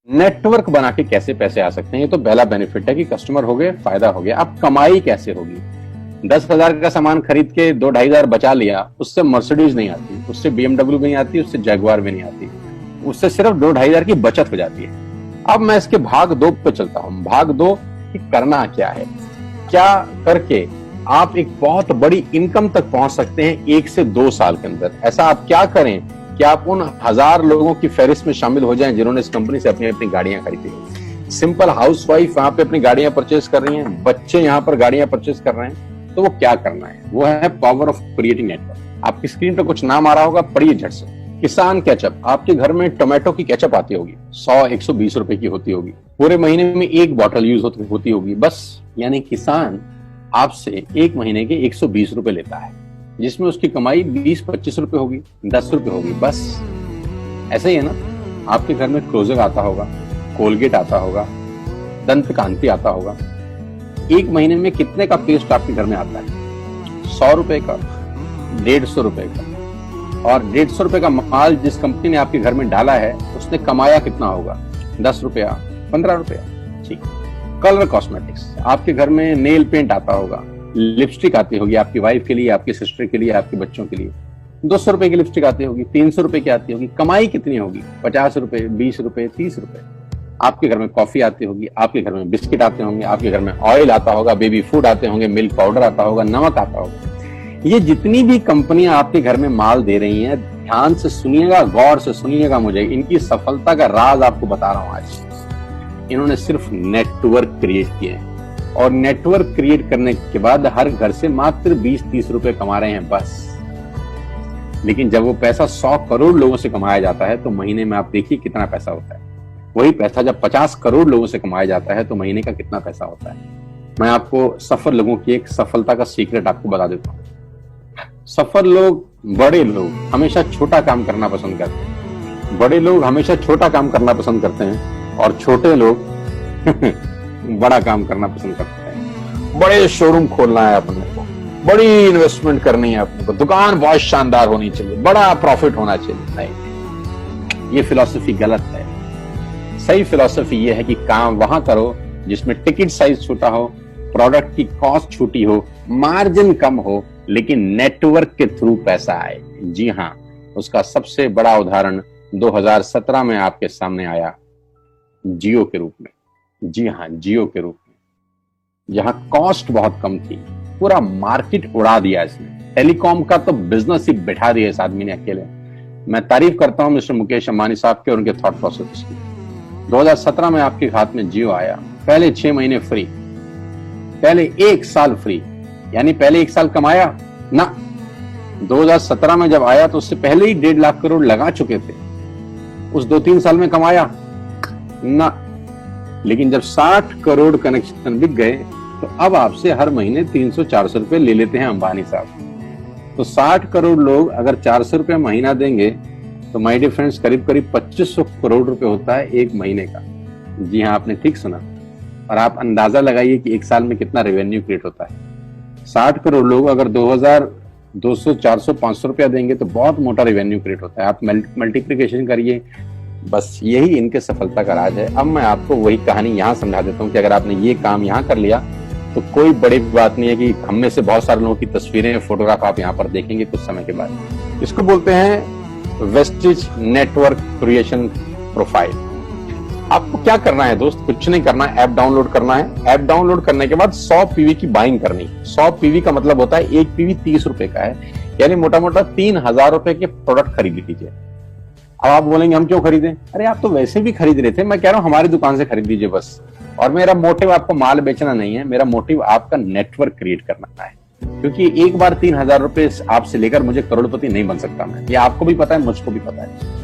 Network बना के कैसे पैसे आ सकते हैं, ये तो पहला बेनिफिट है कि कस्टमर हो गए, फायदा हो गया। अब कमाई कैसे होगी? 10,000 का सामान खरीद के 2-2,500 बचा लिया, उससे मर्सिडीज नहीं आती, उससे BMW भी नहीं आती, उससे जैगवार भी नहीं आती, उससे सिर्फ 2-2,500 की बचत हो जाती है। अब मैं इसके भाग 2 पे चलता हूं। भाग 2 कि करना क्या है, क्या करके आप एक बहुत बड़ी इनकम तक पहुंच सकते हैं 1 से 2 साल के अंदर। ऐसा आप क्या करें कि आप उन 1000 लोगों की फहरिस्त में शामिल हो जाएं जिन्होंने इस कंपनी से अपनी अपनी गाड़ियां खरीदी हैं। सिंपल हाउसवाइफ यहाँ पे अपनी गाड़ियां परचेज कर रही हैं, बच्चे यहाँ पर गाड़ियां परचेज कर रहे हैं। तो वो क्या करना है, वो है पावर ऑफ क्रिएटिंग नेटवर्क। आपकी स्क्रीन पर कुछ नाम आ रहा होगा, पढ़िए झट से। किसान केचप, आपके घर में टोमेटो की केचप आती होगी, 100-120 रुपए की होती होगी, पूरे महीने में 1 बॉटल यूज होती होगी बस। यानी किसान आपसे 1 महीने के 120 रुपए लेता है, जिसमें उसकी कमाई 20-25 रुपए होगी, 10 रुपए होगी बस। ऐसा ही है ना, आपके घर में क्लोजर आता होगा, कोलगेट आता होगा, दंत कांति आता होगा। 1 महीने में कितने का पेस्ट आपके घर में आता है? 100 रुपए का, 150 रुपए का। और 150 रुपए का माल जिस कंपनी ने आपके घर में डाला है, उसने कमाया कितना होगा? 10 रुपया, 15 रुपया। ठीक। कलर कॉस्मेटिक्स, आपके घर में नेल पेंट आता होगा, लिपस्टिक आती होगी आपकी वाइफ के लिए, आपकी सिस्टर के लिए, आपके बच्चों के लिए। 200 रुपए की लिपस्टिक आती होगी, 300 रुपए की आती होगी। कमाई कितनी होगी? 50 रुपए, 20 रुपए, 30 रुपए। आपके घर में कॉफी आती होगी, आपके घर में बिस्किट आते होंगे, आपके घर में ऑयल आता होगा, बेबी फूड आते होंगे, मिल्क पाउडर आता होगा, नमक आता होगा। ये जितनी भी कंपनियां आपके घर में माल दे रही हैं, ध्यान से सुनिएगा, गौर से सुनिएगा मुझे। इनकी सफलता का राज आपको बता रहा हूं आज। इन्होंने सिर्फ नेटवर्क क्रिएट किए हैं, और नेटवर्क क्रिएट करने के बाद हर घर से मात्र 20-30 रुपए कमा रहे हैं बस। लेकिन जब वो पैसा 100 करोड़ लोगों से कमाया जाता है तो महीने में आप देखिए कितना पैसा होता है। वही पैसा जब 50 करोड़ लोगों से कमाया जाता है तो महीने का कितना पैसा होता है। मैं आपको सफल लोगों की एक सफलता का सीक्रेट आपको बता देता हूँ। सफल लोग, बड़े लोग हमेशा छोटा काम करना पसंद करते हैं। बड़े लोग हमेशा छोटा काम करना पसंद करते हैं, और छोटे लोग बड़ा काम करना पसंद करते हैं। बड़े शोरूम खोलना है अपने को, बड़ी इन्वेस्टमेंट करनी है अपने को, दुकान बहुत शानदार होनी चाहिए, बड़ा प्रॉफिट होना चाहिए। नहीं, ये फिलॉसफी गलत है। सही फिलॉसफी ये है कि काम वहां करो जिसमें टिकट साइज छोटा हो, प्रोडक्ट की कॉस्ट छोटी हो, मार्जिन कम हो, लेकिन नेटवर्क के थ्रू पैसा आए। जी हाँ, उसका सबसे बड़ा उदाहरण 2017 में आपके सामने आया, जियो के रूप में। जी हाँ, जियो के रूप में, जहां कॉस्ट बहुत कम थी, पूरा मार्केट उड़ा दिया इसने। टेलीकॉम का तो बिजनेस ही बिठा दिया इस आदमी ने अकेले। मैं तारीफ करता हूं मिस्टर मुकेश अंबानी साहब के और उनके थॉट प्रोसेस की। 2017 में आपके हाथ में जियो आया, पहले 6 महीने फ्री, पहले 1 साल फ्री। यानी पहले 1 साल कमाया ना। 2017 में जब आया तो उससे पहले ही 1.5 लाख करोड़ लगा चुके थे। उस 2-3 साल में कमाया ना। लेकिन जब 60 करोड़ कनेक्शन बिक गए तो अब आपसे हर महीने 300-400 रुपए ले लेते हैं अंबानी साहब। तो 60 करोड़ लोग अगर 400 रुपए महीना देंगे तो माय डियर फ्रेंड्स, करीब करीब 2500 करोड़ रुपए होता है 1 महीने का। जी हाँ, आपने ठीक सुना। और आप अंदाजा लगाइए कि 1 साल में कितना रेवेन्यू क्रिएट होता है। 60 करोड़ लोग अगर 2000, 200, 400, 500 रुपया देंगे तो बहुत मोटा रेवेन्यू क्रिएट होता है। आप मल्टीप्लिकेशन करिए, बस यही इनके सफलता का राज है। अब मैं आपको वही कहानी यहाँ समझा देता हूँ कि अगर आपने ये काम यहाँ कर लिया तो कोई बड़ी बात नहीं है कि हम में से बहुत सारे लोगों की तस्वीरें, फोटोग्राफ आप यहाँ पर देखेंगे कुछ समय के बाद। इसको बोलते हैं वेस्टेज नेटवर्क क्रिएशन प्रोफाइल। आपको क्या करना है दोस्त? कुछ नहीं करना है, ऐप डाउनलोड करना है। ऐप डाउनलोड करने के बाद 100 पीवी की बाइंग करनी। 100 पीवी का मतलब होता है 1 पीवी 30 रुपए का है, यानी मोटा मोटा 3000 रुपए के प्रोडक्ट खरीद लीजिए। अब आप बोलेंगे हम क्यों खरीदें? अरे आप तो वैसे भी खरीद रहे थे, मैं कह रहा हूं हमारी दुकान से खरीद लीजिए बस। और मेरा मोटिव आपको माल बेचना नहीं है, मेरा मोटिव आपका नेटवर्क क्रिएट करना है। क्योंकि एक बार 3000 रुपए आपसे लेकर मुझे करोड़पति नहीं बन सकता मैं, ये आपको भी पता है, मुझको भी पता है।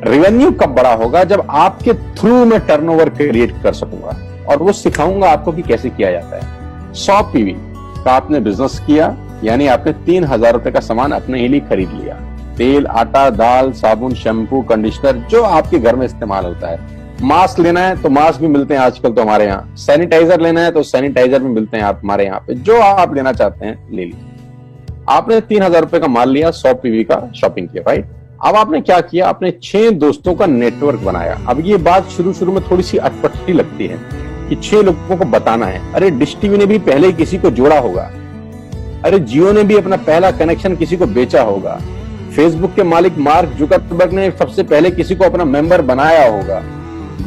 रेवेन्यू कब बड़ा होगा? जब आपके थ्रू में टर्नओवर क्रिएट कर सकूंगा, और वो सिखाऊंगा आपको कि कैसे किया जाता है। 100 पीवी का आपने बिजनेस किया, यानी आपने 3000 रुपए का सामान अपने ही लिए खरीद लिया। तेल, आटा, दाल, साबुन, शैम्पू, कंडीशनर, जो आपके घर में इस्तेमाल होता है। मास्क लेना है तो मास्क भी मिलते हैं आजकल तो हमारे यहाँ। सैनिटाइजर लेना है तो सैनिटाइजर भी मिलते हैं आप हमारे यहाँ पे। जो आप लेना चाहते हैं ले लीजिए। आपने 3000 रुपए का माल लिया, 100 पीवी का शॉपिंग किया, राइट? अब आपने क्या किया, आपने 6 दोस्तों का नेटवर्क बनाया। अब ये बात शुरू शुरू में थोड़ी सी अटपटी लगती है कि 6 लोगों को बताना है। अरे डिश टीवी ने भी पहले किसी को जोड़ा होगा, अरे जियो ने भी अपना पहला कनेक्शन किसी को बेचा होगा, फेसबुक के मालिक मार्क जुकरबर्ग ने सबसे पहले किसी को अपना मेंबर बनाया होगा।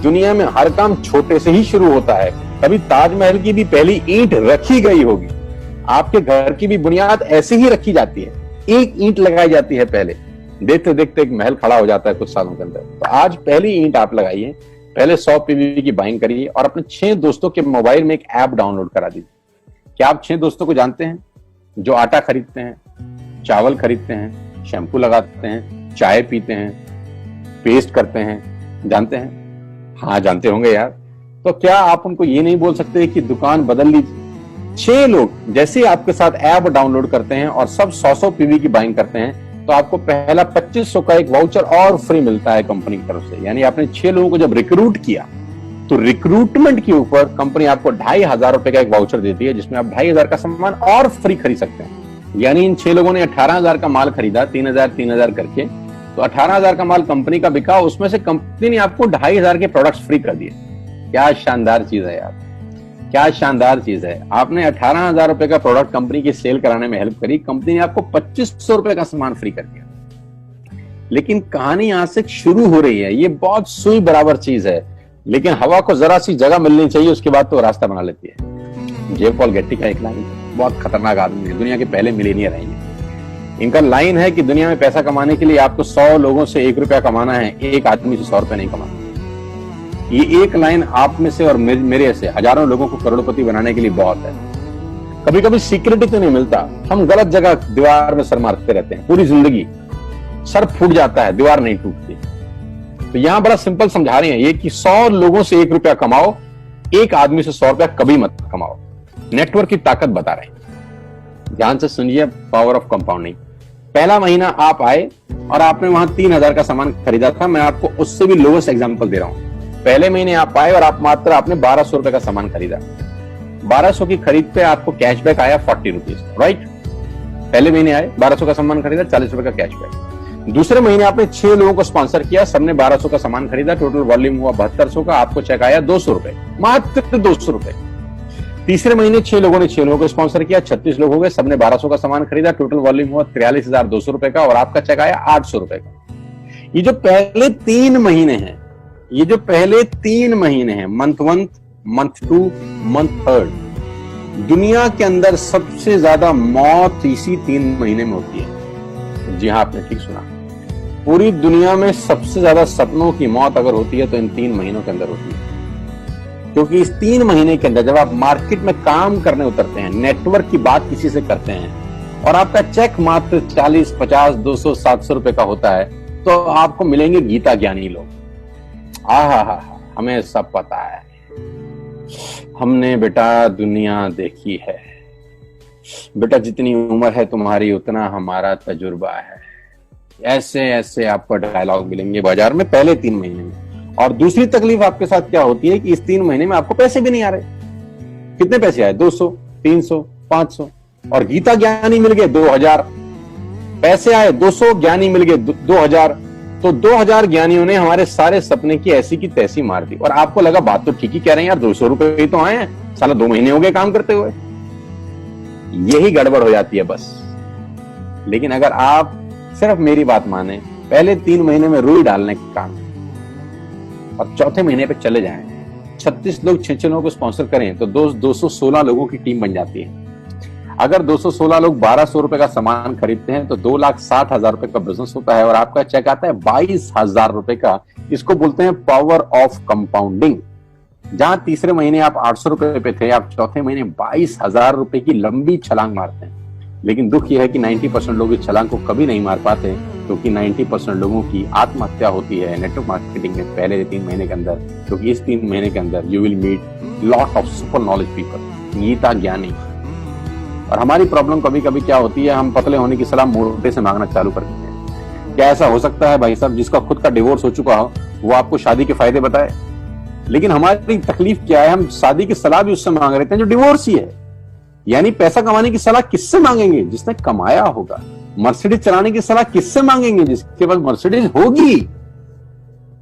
दुनिया में हर काम छोटे से ही शुरू होता है। कभी ताजमहल की भी पहली ईंट रखी गई होगी, आपके घर की भी बुनियाद ऐसे ही रखी जाती है, एक ईंट लगाई जाती है पहले, देखते देखते एक महल खड़ा हो जाता है कुछ सालों के अंदर। तो आज पहली ईंट आप लगाइए, पहले 100 पीवी की बाइंग करिए और अपने 6 दोस्तों के मोबाइल में एक ऐप डाउनलोड करा दीजिए। क्या आप 6 दोस्तों को जानते हैं जो आटा खरीदते हैं, चावल खरीदते हैं, शैम्पू लगाते हैं, चाय पीते हैं, पेस्ट करते हैं? जानते हैं? हाँ जानते होंगे यार। तो क्या आप उनको ये नहीं बोल सकते कि दुकान बदल लीजिए? 6 लोग जैसे आपके साथ ऐप डाउनलोड करते हैं और सब 100 पीवी की बाइंग करते हैं तो आपको पहला 2500 का एक वाउचर और फ्री मिलता है कंपनी की तरफ से। यानी आपने 6 लोगों को जब रिक्रूट किया तो रिक्रूटमेंट के ऊपर कंपनी आपको 2500 रुपए का एक वाउचर देती है जिसमें आप 2500 का सामान और फ्री खरीद सकते हैं। यानी इन 6 लोगों ने 18,000 का माल खरीदा, 3,000 करके, तो 18,000 का माल कंपनी का बिका, उसमें से कंपनी ने आपको 2500 के प्रोडक्ट्स फ्री कर दिए। क्या शानदार चीज है यार, क्या शानदार चीज है। आपने 18,000 रुपए का प्रोडक्ट कंपनी की सेल कराने में हेल्प करी, कंपनी ने आपको 2500 रुपए का सामान फ्री कर दिया। लेकिन कहानी यहां से शुरू हो रही है। ये बहुत सुई बराबर चीज है, लेकिन हवा को जरा सी जगह मिलनी चाहिए, उसके बाद तो रास्ता बना लेती है। जे पॉल गेट्टी का एक लाइन, बहुत खतरनाक आदमी है, दुनिया के पहले मिलेनियर है। इनका लाइन है कि दुनिया में पैसा कमाने के लिए आपको 100 लोगों से 1 रुपया कमाना है, एक आदमी से 100 रुपया नहीं कमाना। ये एक लाइन आप में से और मेरे से हजारों लोगों को करोड़पति बनाने के लिए बहुत है। कभी कभी सीक्रेट तो नहीं मिलता, हम गलत जगह दीवार में सर मारते रहते हैं, पूरी जिंदगी सर फूट जाता है, दीवार नहीं टूटती। तो यहां बड़ा सिंपल समझा रहे हैं ये कि 100 लोगों से 1 रुपया कमाओ, एक आदमी से 100 रुपया कभी मत कमाओ। नेटवर्क की ताकत बता रहे हैं, ध्यान से सुनिए, पावर ऑफ कंपाउंडिंग। पहला महीना आप आए और आपने वहां 3,000 का सामान खरीदा था। मैं आपको उससे भी लोवेस्ट एग्जांपल दे रहा हूं। पहले महीने आप आए और आप मात्र आपने 1200 रुपए का सामान खरीदा। 1200 की खरीद पे आपको कैशबैक आया 40 रुपीज, राइट? पहले महीने आए, 1200 का सामान खरीदा, 40 रुपए का कैशबैक। दूसरे महीने आपने 6 लोगों को स्पॉन्सर किया, सबने 1200 का सामान खरीदा, टोटल वॉल्यूम हुआ 7200 का, आपको चेक आया 200 रुपए, मात्र 200 रुपए। तीसरे महीने 6 लोगों ने 6 लोगों को स्पॉन्सर किया, 36 लोग हो गए, सबने 1200 का सामान खरीदा, टोटल वॉल्यूम हुआ 43,200 रुपए का और आपका चेक आया 800 रुपए का। ये जो पहले 3 महीने हैं, ये जो पहले 3 महीने हैं, मंथ 1, मंथ 2, मंथ 3, दुनिया के अंदर सबसे ज्यादा मौत इसी 3 महीने में होती है। जी हाँ, आपने ठीक सुना, पूरी दुनिया में सबसे ज्यादा सपनों की मौत अगर होती है तो इन 3 महीनों के अंदर होती है। क्योंकि इस 3 महीने के अंदर जब आप मार्केट में काम करने उतरते हैं, नेटवर्क की बात किसी से करते हैं और आपका चेक मात्र 40, 50, 200, 700 रुपए का होता है, तो आपको मिलेंगे गीता ज्ञानी लोग। आहा, हमें सब पता है, हमने बेटा दुनिया देखी है, बेटा जितनी उम्र है तुम्हारी उतना हमारा तजुर्बा है। ऐसे ऐसे आपको डायलॉग मिलेंगे बाजार में पहले 3 महीने में। और दूसरी तकलीफ आपके साथ क्या होती है कि इस 3 महीने में आपको पैसे भी नहीं आ रहे। कितने पैसे आए? 200, 300, 500, और गीता ज्ञानी मिल गए 2000। पैसे आए 200, ज्ञानी मिल गए 2000, तो 2000 ज्ञानियों ने हमारे सारे सपने की ऐसी की तैसी मार दी। और आपको लगा बात तो ठीक ही कह रहे हैं यार, 200 रुपए ही तो आए हैं, साला 2 महीने हो गए काम करते हुए। यही गड़बड़ हो जाती है बस। लेकिन अगर आप सिर्फ मेरी बात माने, पहले 3 महीने में रुई डालने का काम और चौथे महीने पे चले जाएं, 36 लोग 6 लोगों को स्पॉन्सर करें तो 216 लोगों की टीम बन जाती है। अगर 216 लोग 1200 रुपए का सामान खरीदते हैं तो 2,60,000 रुपए का बिजनेस होता है और आपका चेक आता है 22,000 रुपए का। इसको बोलते हैं पावर ऑफ कंपाउंडिंग। जहां तीसरे महीने आप 800 रुपए पे थे, आप चौथे महीने 22,000 रुपए की लंबी छलांग मारते हैं। लेकिन दुख यह है कि 90% लोग इस छलांग को कभी नहीं मार पाते, क्योंकि 90% लोगों की आत्महत्या होती है नेटवर्क मार्केटिंग में पहले 3 महीने के अंदर। क्योंकि इस 3 महीने के अंदर you will meet lot of super knowledge people, Gita ज्ञानी। और हमारी प्रॉब्लम कभी कभी क्या होती है, हम पतले होने की सलाह मोटे से मांगना चालू कर देते हैं। क्या ऐसा हो सकता है भाई साहब, जिसका खुद का डिवोर्स हो चुका हो वो आपको शादी के फायदे बताए? लेकिन हमारी तकलीफ क्या है, हम शादी की सलाह भी उससे मांग रहे हैं जो डिवोर्स ही है। यानी पैसा कमाने की सलाह किससे मांगेंगे? जिसने कमाया होगा। मर्सिडीज चलाने की सलाह किससे मांगेंगे? जिसके पास मर्सिडीज होगी।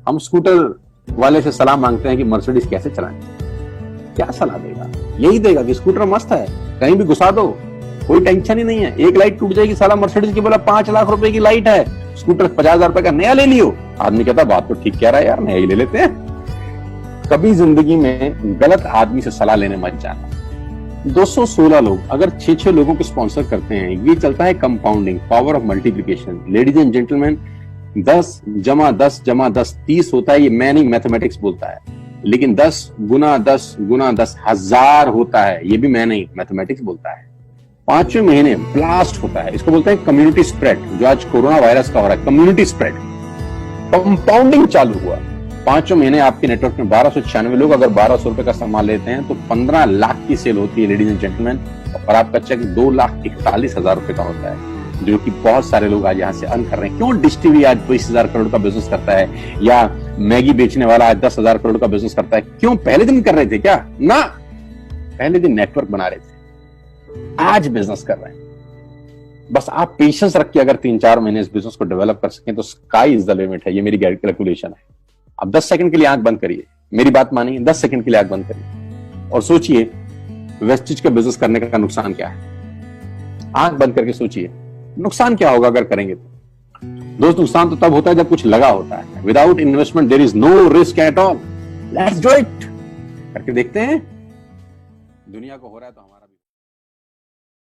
हम स्कूटर वाले से सलाह मांगते हैं कि मर्सिडीज कैसे चलाएं। क्या सलाह देगा? यही देगा कि स्कूटर मस्त है, कहीं भी घुसा दो, कोई टेंशन ही नहीं है। एक लाइट टूट जाएगी, साला मर्सिडीज की बोला 5 लाख रुपए की लाइट है, स्कूटर 50,000 रुपए का नया ले लियो। आदमी कहता बात तो ठीक कह रहा है यार, नया ही ले लेते हैं। कभी जिंदगी में गलत आदमी से सलाह लेने मत जाना। 216 लोग अगर 6-6 लोगों को स्पॉन्सर करते हैं, ये चलता है compounding, power of multiplication. Ladies and gentleman, 10 जमा 10 जमा 10 30 होता है, ये मैं नहीं, मैथमेटिक्स बोलता है। लेकिन 10 गुना 10 गुना 10 1000 होता है, ये भी मैं नहीं, मैथमेटिक्स बोलता है। 5वें महीने ब्लास्ट होता है, इसको बोलते हैं कम्युनिटी स्प्रेड, जो आज कोरोना वायरस का हो रहा है, कम्युनिटी स्प्रेड। कंपाउंडिंग चालू हुआ। 5वें महीने आपके नेटवर्क में 1296 लोग अगर 1200 रुपए का सामान लेते हैं तो 15 लाख की सेल होती है लेडीज एंड जेंटलमैन, और आपका चेक 2,41,000 रुपए का होता है, जो कि बहुत सारे लोग आज यहां से अर्न कर रहे हैं। क्यों डिश टीवी आज 20,000 करोड़ का बिजनेस करता है, या मैगी बेचने वाला आज 10,000 करोड़ का बिजनेस करता है? क्यों? पहले दिन कर रहे थे क्या? ना, पहले दिन नेटवर्क बना रहे थे, आज बिजनेस कर रहे हैं। बस आप पेशेंस रख के अगर 3-4 महीने इस बिजनेस को डेवलप कर सकें तो स्काई इज द लिमिट है। ये मेरी कैलकुलेशन है। आप 10 सेकंड के लिए आंख बंद करिए, मेरी बात मानिए, 10 सेकंड के लिए आंख बंद करिए और सोचिए वेस्टिज का बिजनेस करने का नुकसान क्या है। आंख बंद करके सोचिए नुकसान क्या होगा अगर करेंगे तो। दोस्त, नुकसान तो तब होता है जब कुछ लगा होता है। Without investment there is no risk at all. Let's do it. करके देखते हैं, दुनिया को हो रहा है तो हमारा